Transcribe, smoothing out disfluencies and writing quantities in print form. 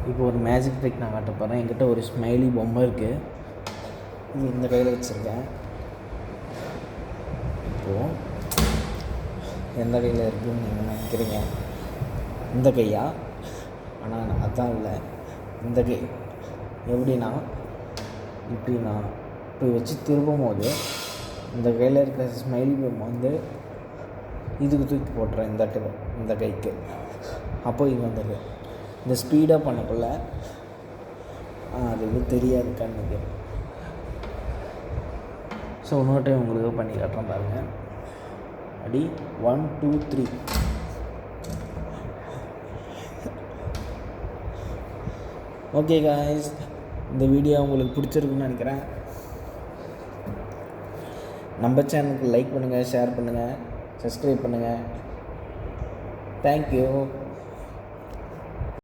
இப்போ ஒரு magic trick நான் காட்ட போகிறேன். என்கிட்ட ஒரு ஸ்மைலி பொம்மை இருக்குது. இது இந்த கையில் வச்சுருக்கேன். இப்போது எந்த கையில் இருக்குதுன்னு நீங்கள் நினைக்கிறீங்க? இந்த கையா? ஆனால் அதுதான் இல்லை. இந்த கை எப்படின்னா, இப்படி நான் இப்படி வச்சு திருப்பும் போது இந்த கையில் இருக்கிற ஸ்மைலி பொம்மை வந்து இதுக்கு தூக்கி போட்டுறேன், இந்த கைக்கு. அப்போ இது வந்துடுது. இந்த ஸ்பீடாக பண்ணக்குள்ள அது எதுவும் தெரியாது கண்ணுக்கு. ஸோ இன்னொரு டைம் உங்களுக்கு பண்ணி காட்டுறேன் பாருங்கள். அடி 1 2 3. ஓகே காய்ஸ், இந்த வீடியோ உங்களுக்கு பிடிச்சிருக்குன்னு நினைக்கிறேன். நம்ம சேனலுக்கு லைக் பண்ணுங்கள், ஷேர் பண்ணுங்கள், சப்ஸ்கிரைப் பண்ணுங்கள். தேங்க்யூ.